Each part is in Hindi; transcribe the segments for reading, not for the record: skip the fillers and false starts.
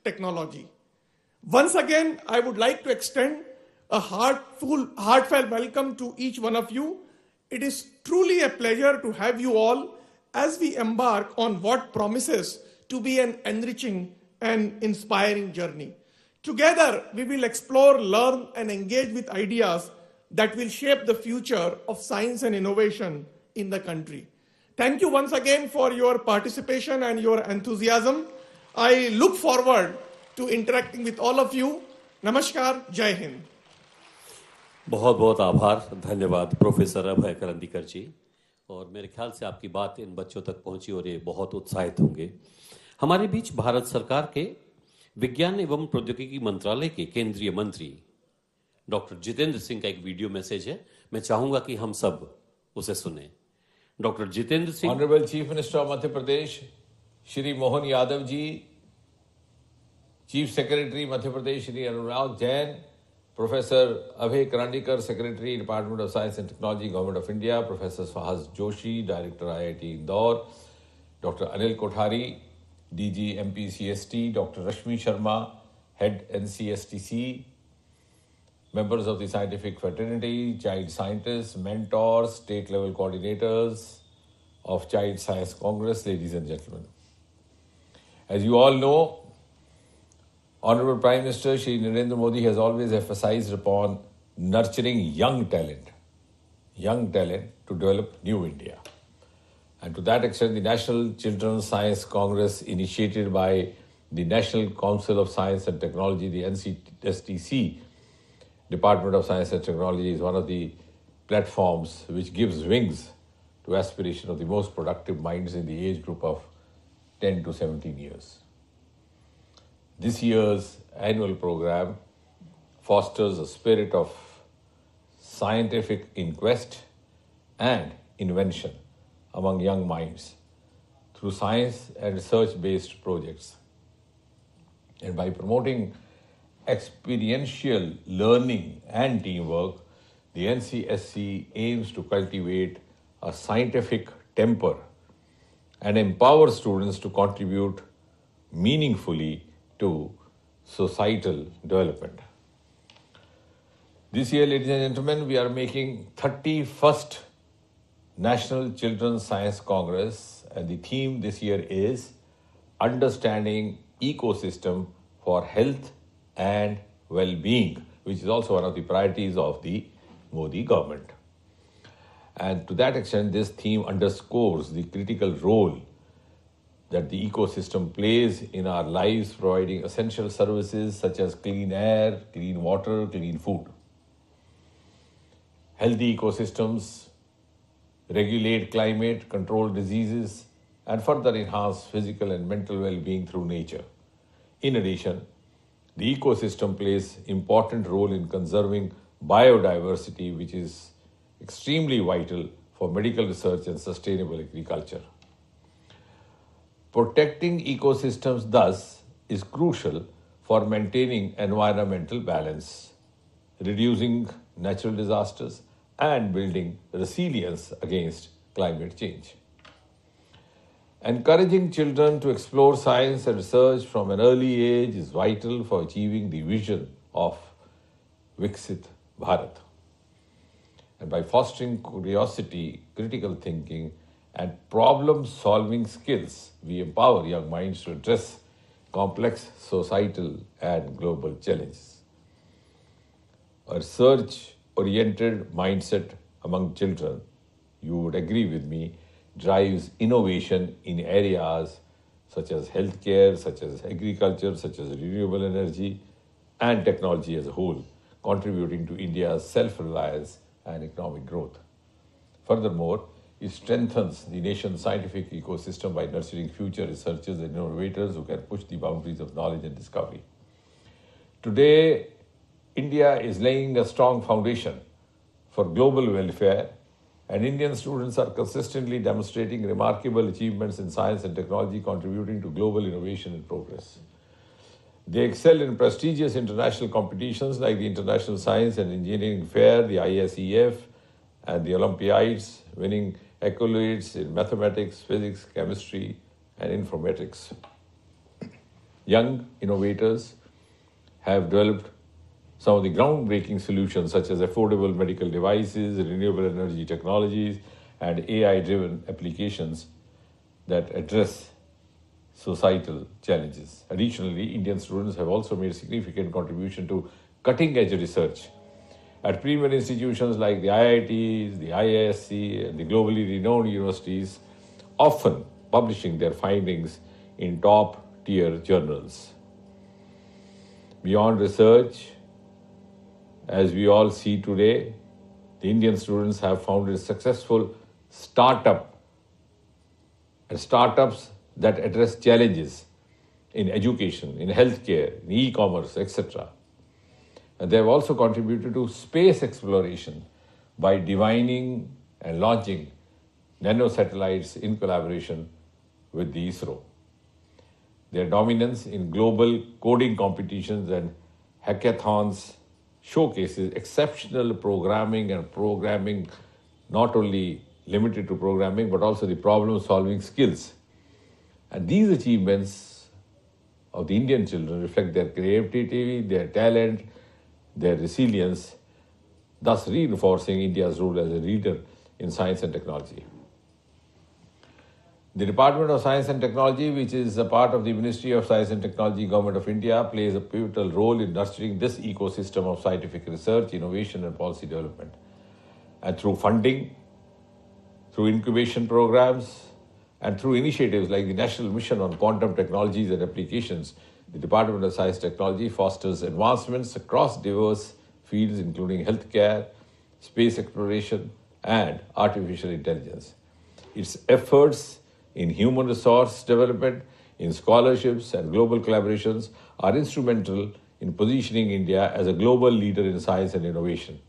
technology. Once again, I would like to extend a heartfelt welcome to each one of you. It is truly a pleasure to have you all as we embark on what promises to be an enriching and inspiring journey. Together, we will explore, learn, and engage with ideas that will shape the future of science and innovation in the country. Thank you once again for your participation and your enthusiasm. I look forward to interacting with all of you. Namaskar, Jai Hind. बहुत बहुत आभार, धन्यवाद प्रोफेसर अभय करंदीकर जी। और मेरे ख्याल से आपकी बात इन बच्चों तक पहुंची और ये बहुत उत्साहित होंगे। हमारे बीच भारत सरकार के विज्ञान एवं प्रौद्योगिकी मंत्रालय के केंद्रीय मंत्री डॉक्टर जितेंद्र सिंह का एक वीडियो मैसेज है। मैं चाहूंगा कि हम सब उसे सुने। Doctor Jitendra Singh. Honourable chief minister of Madhya Pradesh Shri Mohan Yadav ji, chief secretary Madhya Pradesh Shri Anurag Jain, professor Abhay Karandikar, secretary department of science and technology government of India, professor Fahad Joshi, director IIT Indore, doctor Anil Kothari, DG MPCST, doctor Rashmi Sharma, head NCSTC, members of the scientific fraternity, child scientists, mentors, state level coordinators of Child Science Congress, ladies and gentlemen. As you all know, Honorable Prime Minister Shri Narendra Modi has always emphasized upon nurturing young talent to develop new India. And to that extent, the National Children's Science Congress, initiated by the National Council of Science and Technology, the NCSTC, Department of Science and Technology, is one of the platforms which gives wings to aspiration of the most productive minds in the age group of 10 to 17 years. This year's annual program fosters a spirit of scientific inquest and invention among young minds through science and research-based projects. And by promoting experiential learning and teamwork, the NCSC aims to cultivate a scientific temper and empower students to contribute meaningfully to societal development. This year, ladies and gentlemen, we are making 31st National Children's Science Congress, and the theme this year is Understanding Ecosystem for Health and well-being, which is also one of the priorities of the Modi government. And to that extent, this theme underscores the critical role that the ecosystem plays in our lives, providing essential services such as clean air, clean water, clean food. Healthy ecosystems regulate climate, control diseases, and further enhance physical and mental well-being through nature. In addition, the ecosystem plays an important role in conserving biodiversity, which is extremely vital for medical research and sustainable agriculture. Protecting ecosystems, thus, is crucial for maintaining environmental balance, reducing natural disasters, and building resilience against climate change. Encouraging children to explore science and research from an early age is vital for achieving the vision of Viksit Bharat. And by fostering curiosity, critical thinking, and problem-solving skills, we empower young minds to address complex societal and global challenges. A research-oriented mindset among children, you would agree with me, drives innovation in areas such as healthcare, such as agriculture, such as renewable energy, and technology as a whole, contributing to India's self-reliance and economic growth. Furthermore, it strengthens the nation's scientific ecosystem by nurturing future researchers and innovators who can push the boundaries of knowledge and discovery. Today, India is laying a strong foundation for global welfare, and Indian students are consistently demonstrating remarkable achievements in science and technology, contributing to global innovation and progress. They excel in prestigious international competitions like the International Science and Engineering Fair, the ISEF, and the Olympiads, winning accolades in mathematics, physics, chemistry, and informatics. Young innovators have developed some of the groundbreaking solutions such as affordable medical devices, renewable energy technologies, and AI driven applications that address societal challenges. Additionally, Indian students have also made significant contribution to cutting-edge research at premier institutions like the IITs, the IISc, and the globally renowned universities, often publishing their findings in top-tier journals. Beyond research, as we all see today, the Indian students have founded successful startups that address challenges in education, in healthcare, in e-commerce, etc. And they have also contributed to space exploration by designing and launching nanosatellites in collaboration with the ISRO. Their dominance in global coding competitions and hackathons showcases exceptional programming not only limited to programming but also the problem solving skills. And these achievements of the Indian children reflect their creativity, their talent, their resilience, thus reinforcing India's role as a leader in science and technology. The Department of Science and Technology, which is a part of the Ministry of Science and Technology, Government of India, plays a pivotal role in nurturing this ecosystem of scientific research, innovation, and policy development. And through funding, through incubation programs, and through initiatives like the National Mission on Quantum Technologies and Applications, the Department of Science and Technology fosters advancements across diverse fields, including healthcare, space exploration, and artificial intelligence. Its efforts in human resource development, in scholarships, and global collaborations are instrumental in positioning India as a global leader in science and innovation.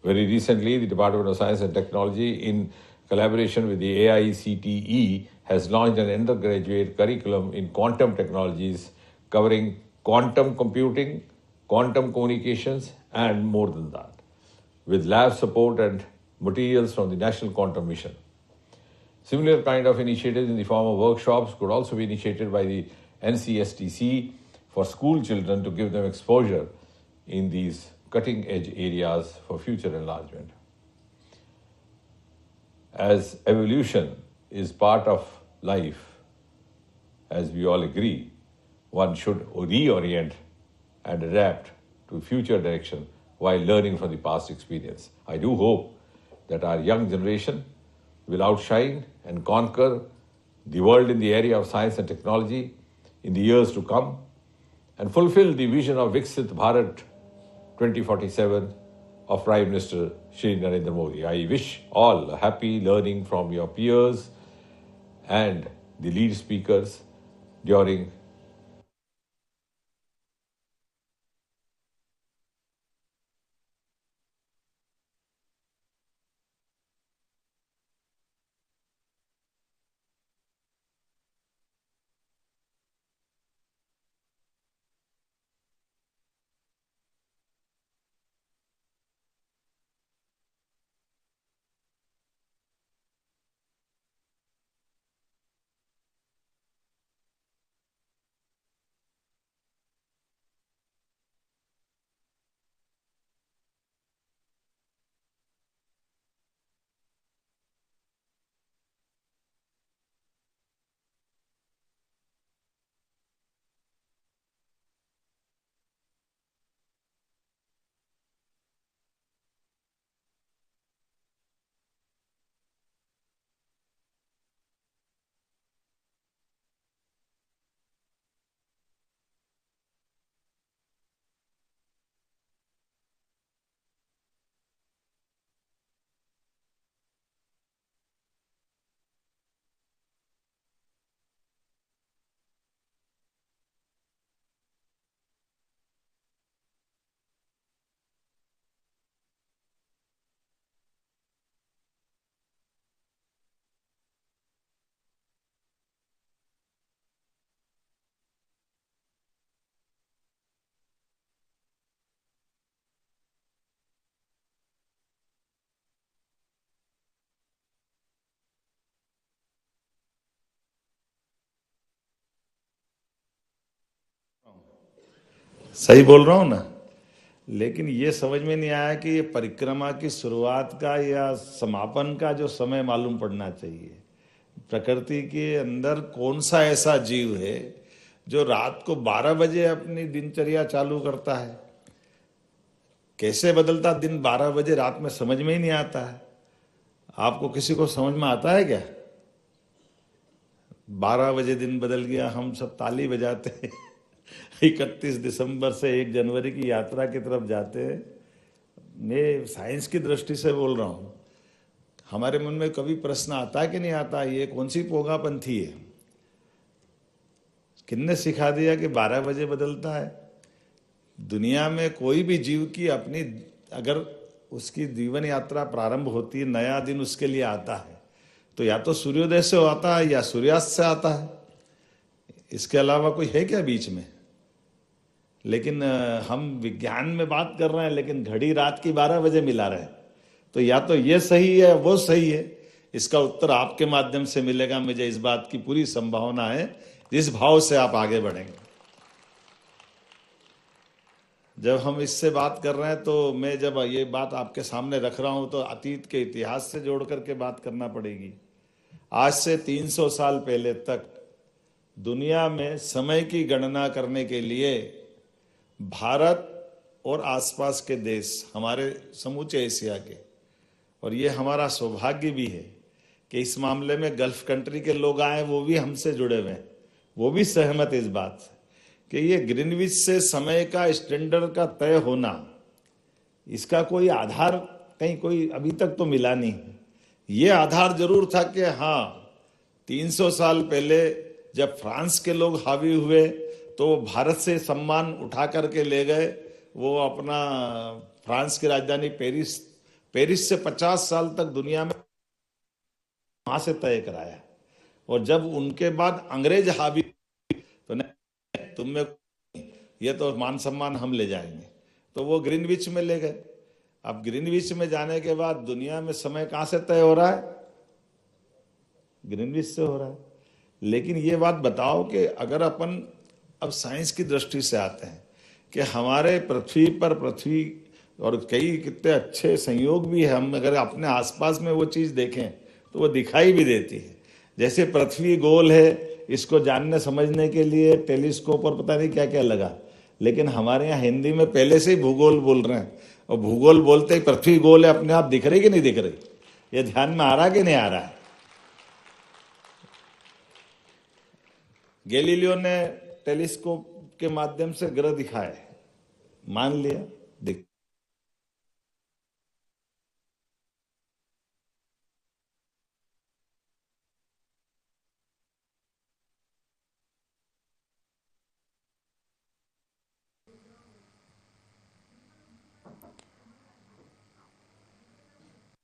Very recently, the Department of Science and Technology, in collaboration with the AICTE, has launched an undergraduate curriculum in quantum technologies covering quantum computing, quantum communications, and more than that, with lab support and materials from the National Quantum Mission. Similar kind of initiatives in the form of workshops could also be initiated by the NCSTC for school children to give them exposure in these cutting-edge areas for future enlargement. As evolution is part of life, as we all agree, one should reorient and adapt to future direction while learning from the past experience. I do hope that our young generation will outshine and conquer the world in the area of science and technology in the years to come and fulfill the vision of Viksit Bharat 2047 of Prime Minister Shri Narendra Modi. I wish all a happy learning from your peers and the lead speakers during सही बोल रहा हूँ ना? लेकिन ये समझ में नहीं आया कि ये परिक्रमा की शुरुआत का या समापन का जो समय मालूम पड़ना चाहिए। प्रकृति के अंदर कौन सा ऐसा जीव है जो रात को 12 बजे अपनी दिनचर्या चालू करता है? कैसे बदलता दिन 12 बजे रात में, समझ में ही नहीं आता है। आपको किसी को समझ में आता है क्या? 12 बजे दिन बदल गया, हम सब ताली बजाते हैं 31 दिसंबर से 1 जनवरी की यात्रा की तरफ जाते हैं। मैं साइंस की दृष्टि से बोल रहा हूँ। हमारे मन में कभी प्रश्न आता है कि नहीं आता, ये कौन सी पोगापंथी है? किसने सिखा दिया कि 12 बजे बदलता है? दुनिया में कोई भी जीव की अपनी, अगर उसकी जीवन यात्रा प्रारंभ होती है, नया दिन उसके लिए आता है, तो या तो सूर्योदय से आता है या सूर्यास्त से आता है। इसके अलावा कोई है क्या बीच में? लेकिन हम विज्ञान में बात कर रहे हैं, लेकिन घड़ी रात की 12 बजे मिला रहे हैं। तो या तो ये सही है, वो सही है। इसका उत्तर आपके माध्यम से मिलेगा, मुझे इस बात की पूरी संभावना है, जिस भाव से आप आगे बढ़ेंगे। जब हम इससे बात कर रहे हैं, तो मैं जब ये बात आपके सामने रख रहा हूं, तो अतीत के इतिहास से जोड़ करके बात करना पड़ेगी। आज से 300 साल पहले तक दुनिया में समय की गणना करने के लिए भारत और आसपास के देश, हमारे समूचे एशिया के, और ये हमारा सौभाग्य भी है कि इस मामले में गल्फ कंट्री के लोग आए, वो भी हमसे जुड़े हुए हैं, वो भी सहमत इस बात से कि ये ग्रीनविच से समय का स्टैंडर्ड का तय होना, इसका कोई आधार कहीं कोई अभी तक तो मिला नहीं। ये आधार जरूर था कि हाँ, 300 साल पहले जब फ्रांस के लोग हावी हुए तो भारत से सम्मान उठा करके ले गए। वो अपना फ्रांस की राजधानी पेरिस से 50 साल तक दुनिया में वहां से तय कराया। और जब उनके बाद अंग्रेज हावी, तो नहीं, तुम में ये तो मान सम्मान हम ले जाएंगे, तो वो ग्रीनविच में ले गए। अब ग्रीनविच में जाने के बाद दुनिया में समय कहां से तय हो रहा है? ग्रीनविच से हो रहा है। लेकिन ये बात बताओ कि अगर अपन अब साइंस की दृष्टि से आते हैं कि हमारे पृथ्वी और कई कितने अच्छे संयोग भी है, हम अगर अपने आसपास में वो चीज देखें तो वो दिखाई भी देती है। जैसे पृथ्वी गोल है, इसको जानने समझने के लिए टेलीस्कोप और पता नहीं क्या क्या लगा, लेकिन हमारे यहाँ हिंदी में पहले से ही भूगोल बोल रहे हैं, और भूगोल बोलते ही पृथ्वी गोल है अपने आप दिख रही कि नहीं दिख रही? ये ध्यान में आ रहा कि नहीं आ रहा है? गैलीलियो ने टेलीस्कोप के माध्यम से ग्रह दिखाए, मान लिया, दिख।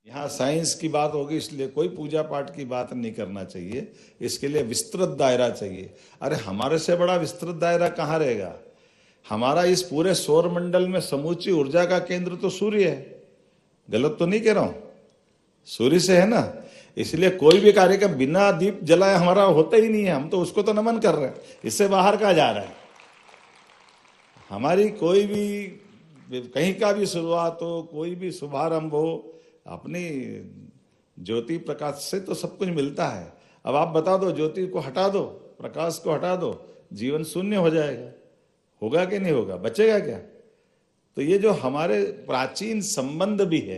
यहाँ साइंस की बात होगी, इसलिए कोई पूजा पाठ की बात नहीं करना चाहिए, इसके लिए विस्तृत दायरा चाहिए। अरे हमारे से बड़ा विस्तृत दायरा कहाँ रहेगा? हमारा इस पूरे सौर मंडल में समूची ऊर्जा का केंद्र तो सूर्य है। गलत तो नहीं कह रहा हूं? सूर्य से है ना। इसलिए कोई भी कार्यक्रम बिना दीप जलाए हमारा होता ही नहीं है। हम तो उसको तो नमन कर रहे हैं, इससे बाहर कहा जा रहा है। हमारी कोई भी कहीं का भी शुरुआत हो, कोई भी शुभारंभ हो, अपनी ज्योति प्रकाश से तो सब कुछ मिलता है। अब आप बता दो, ज्योति को हटा दो, प्रकाश को हटा दो, जीवन शून्य हो जाएगा। होगा कि नहीं होगा? बचेगा क्या? तो ये जो हमारे प्राचीन संबंध भी है,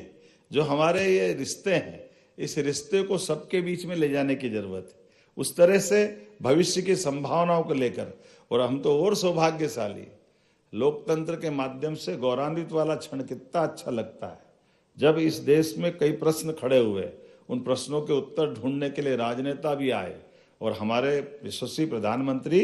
जो हमारे ये रिश्ते हैं, इस रिश्ते को सबके बीच में ले जाने की जरूरत है। उस तरह से भविष्य की संभावनाओं को लेकर, और हम तो और सौभाग्यशाली, लोकतंत्र के माध्यम से गौरवान्वित वाला क्षण कितना अच्छा लगता है जब इस देश में कई प्रश्न खड़े हुए, उन प्रश्नों के उत्तर ढूंढने के लिए राजनेता भी आए। और हमारे यशस्वी प्रधानमंत्री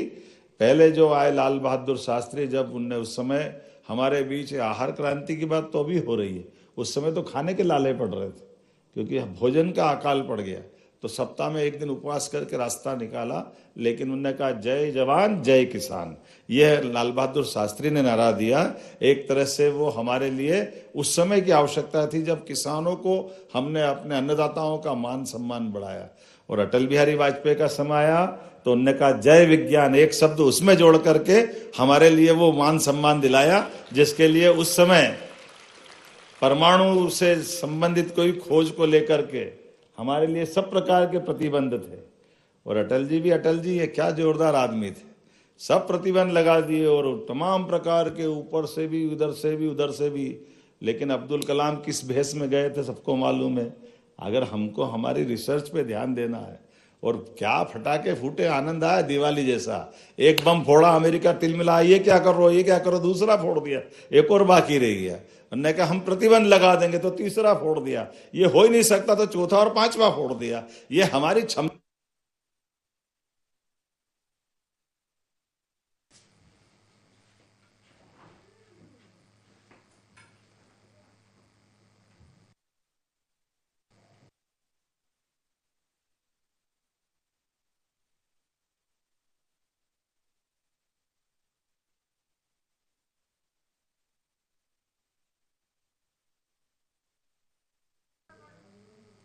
पहले जो आए, लाल बहादुर शास्त्री, जब उनने उस समय हमारे बीच आहार क्रांति की बात तो अभी हो रही है, उस समय तो खाने के लाले पड़ रहे थे क्योंकि भोजन का अकाल पड़ गया। तो सप्ताह में एक दिन उपवास करके रास्ता निकाला, लेकिन उन्होंने कहा जय जवान जय किसान। यह लाल बहादुर शास्त्री ने नारा दिया। एक तरह से वो हमारे लिए उस समय की आवश्यकता थी जब किसानों को हमने, अपने अन्नदाताओं का मान सम्मान बढ़ाया। और अटल बिहारी वाजपेयी का समय आया तो उनने कहा जय विज्ञान, एक शब्द उसमें जोड़ करके हमारे लिए वो मान सम्मान दिलाया, जिसके लिए उस समय परमाणु से संबंधित कोई खोज को लेकर के हमारे लिए सब प्रकार के प्रतिबंध थे। और अटल जी भी अटल जी, ये क्या जोरदार आदमी थे, सब प्रतिबंध लगा दिए और तमाम प्रकार के, ऊपर से भी, उधर से भी, उधर से भी। लेकिन अब्दुल कलाम किस भेष में गए थे सबको मालूम है। अगर हमको हमारी रिसर्च पे ध्यान देना है, और क्या फटाके फूटे, आनंद आया दिवाली जैसा। एक बम फोड़ा, अमेरिका तिलमिला, ये क्या करो, ये क्या करो, दूसरा फोड़ दिया, एक और बाकी रह गया। उन्होंने कहा हम प्रतिबंध लगा देंगे, तो तीसरा फोड़ दिया, ये हो ही नहीं सकता तो चौथा और पांचवा फोड़ दिया। ये हमारी क्षमता।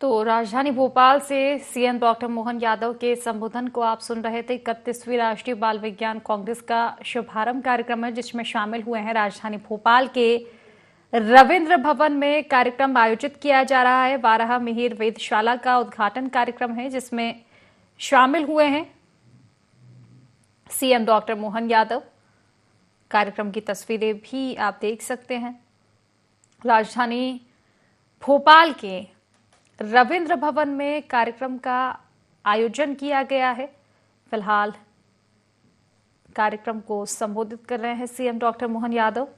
तो राजधानी भोपाल से सीएम डॉक्टर मोहन यादव के संबोधन को आप सुन रहे थे। 31वीं राष्ट्रीय बाल विज्ञान कांग्रेस का शुभारंभ कार्यक्रम है, जिसमें शामिल हुए हैं। राजधानी भोपाल के रविंद्र भवन में कार्यक्रम आयोजित किया जा रहा है। 12 मिहिर वेधशाला का उद्घाटन कार्यक्रम है, जिसमें शामिल हुए हैं सीएम डॉक्टर मोहन यादव। कार्यक्रम की तस्वीरें भी आप देख सकते हैं। राजधानी भोपाल के रविंद्र भवन में कार्यक्रम का आयोजन किया गया है। फिलहाल कार्यक्रम को संबोधित कर रहे हैं सीएम डॉक्टर मोहन यादव।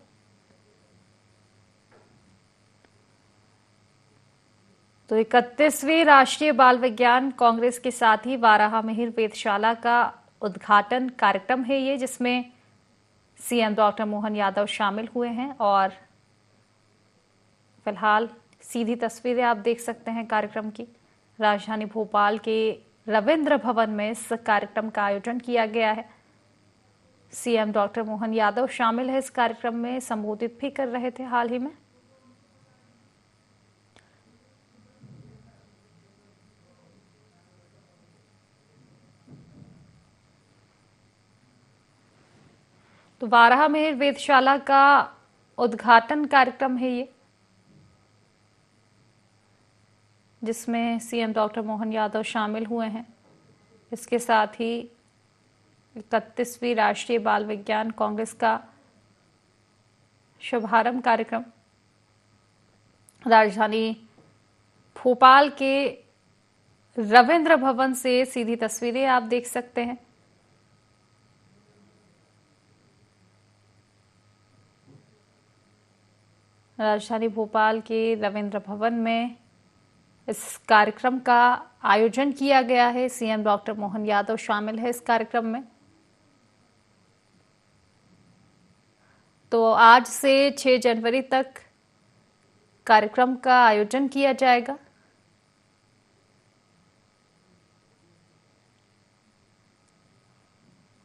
तो 31वीं राष्ट्रीय बाल विज्ञान कांग्रेस के साथ ही 12 मिहिर वेधशाला का उद्घाटन कार्यक्रम है ये, जिसमें सीएम डॉक्टर मोहन यादव शामिल हुए हैं। और फिलहाल सीधी तस्वीरें आप देख सकते हैं कार्यक्रम की। राजधानी भोपाल के रविंद्र भवन में इस कार्यक्रम का आयोजन किया गया है। सीएम डॉक्टर मोहन यादव शामिल है इस कार्यक्रम में, संबोधित भी कर रहे थे हाल ही में। तो 12 मिहिर वेधशाला का उद्घाटन कार्यक्रम है ये, जिसमें सीएम डॉक्टर मोहन यादव शामिल हुए हैं। इसके साथ ही 31वीं राष्ट्रीय बाल विज्ञान कांग्रेस का शुभारंभ कार्यक्रम राजधानी भोपाल के रविंद्र भवन से सीधी तस्वीरें आप देख सकते हैं। राजधानी भोपाल के रविंद्र भवन में इस कार्यक्रम का आयोजन किया गया है। सीएम डॉक्टर मोहन यादव शामिल है इस कार्यक्रम में। तो आज से 6 जनवरी तक कार्यक्रम का आयोजन किया जाएगा।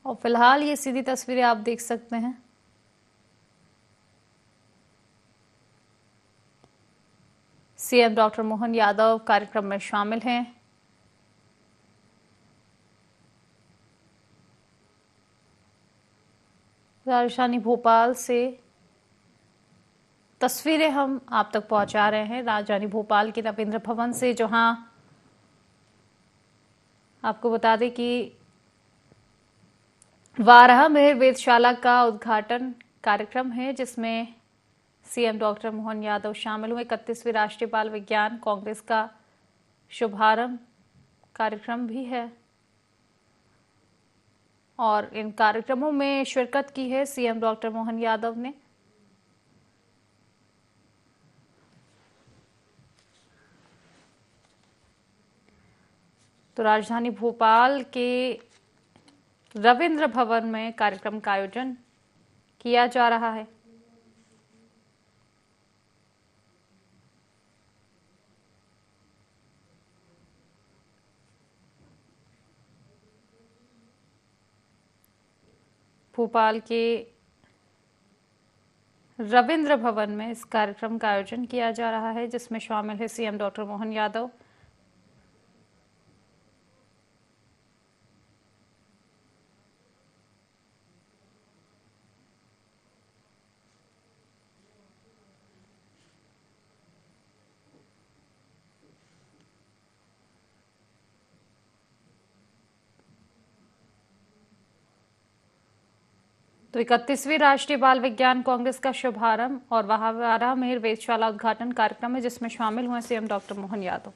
और फिलहाल ये सीधी तस्वीरें आप देख सकते हैं। सीएम डॉक्टर मोहन यादव कार्यक्रम में शामिल हैं। राजधानी भोपाल से तस्वीरें हम आप तक पहुंचा रहे हैं, राजधानी भोपाल के रविंद्र भवन से, जहां आपको बता दें कि 12 मिहिर वेधशाला का उद्घाटन कार्यक्रम है, जिसमें सीएम डॉक्टर मोहन यादव शामिल हुए। 31वीं राष्ट्रीय बाल विज्ञान कांग्रेस का शुभारंभ कार्यक्रम भी है और इन कार्यक्रमों में शिरकत की है सीएम डॉक्टर मोहन यादव ने। तो राजधानी भोपाल के रविंद्र भवन में कार्यक्रम का आयोजन किया जा रहा है। भोपाल के रविंद्र भवन में इस कार्यक्रम का आयोजन किया जा रहा है, जिसमें शामिल है सीएम डॉक्टर मोहन यादव। तो 31वीं राष्ट्रीय बाल विज्ञान कांग्रेस का शुभारंभ और वहां 12 मेहर वेधशाला उद्घाटन कार्यक्रम है, जिसमें शामिल हुए सीएम डॉक्टर मोहन यादव।